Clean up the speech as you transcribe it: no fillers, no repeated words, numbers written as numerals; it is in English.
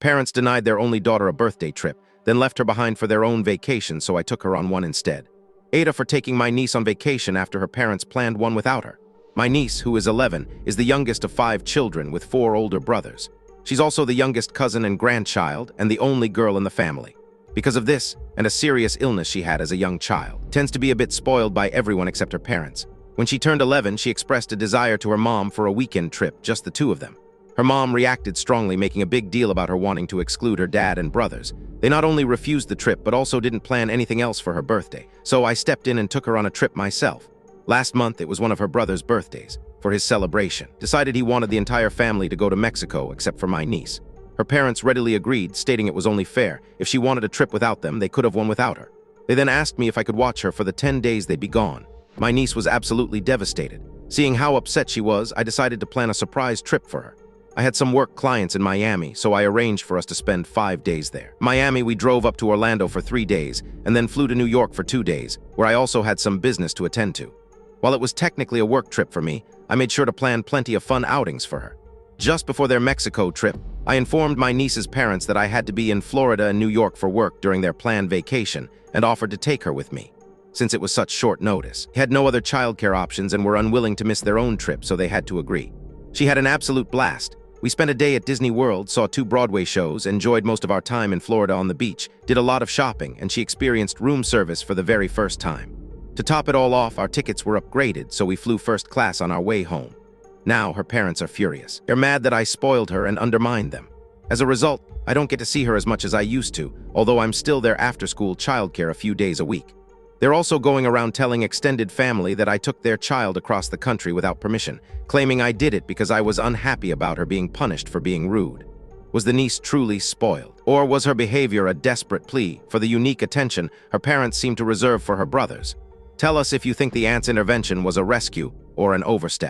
parents denied their only daughter a birthday trip, then left her behind for their own vacation, so I took her on one instead. AITA for taking my niece on vacation after her parents planned one without her. My niece, who is 11, is the youngest of 5 children with 4 older brothers. She's also the youngest cousin and grandchild and the only girl in the family. Because of this, and a serious illness she had as a young child, tends to be a bit spoiled by everyone except her parents. When she turned 11, she expressed a desire to her mom for a weekend trip, just the 2 of them. Her mom reacted strongly, making a big deal about her wanting to exclude her dad and brothers. They not only refused the trip, but also didn't plan anything else for her birthday. So I stepped in and took her on a trip myself. Last month, it was one of her brother's birthdays. For his celebration, decided he wanted the entire family to go to Mexico except for my niece. Her parents readily agreed, stating it was only fair. If she wanted a trip without them, they could have one without her. They then asked me if I could watch her for the 10 days they'd be gone. My niece was absolutely devastated. Seeing how upset she was, I decided to plan a surprise trip for her. I had some work clients in Miami, so I arranged for us to spend 5 days there. Miami, we drove up to Orlando for 3 days, and then flew to New York for 2 days, where I also had some business to attend to. While it was technically a work trip for me, I made sure to plan plenty of fun outings for her. Just before their Mexico trip, I informed my niece's parents that I had to be in Florida and New York for work during their planned vacation and offered to take her with me. Since it was such short notice, they had no other childcare options and were unwilling to miss their own trip, so they had to agree. She had an absolute blast. We spent a day at Disney World, saw 2 Broadway shows, enjoyed most of our time in Florida on the beach, did a lot of shopping, and she experienced room service for the very first time. To top it all off, our tickets were upgraded, so we flew first class on our way home. Now her parents are furious. They're mad that I spoiled her and undermined them. As a result, I don't get to see her as much as I used to, although I'm still their after-school childcare a few days a week. They're also going around telling extended family that I took their child across the country without permission, claiming I did it because I was unhappy about her being punished for being rude. Was the niece truly spoiled? Or was her behavior a desperate plea for the unique attention her parents seemed to reserve for her brothers? Tell us if you think the aunt's intervention was a rescue or an overstep.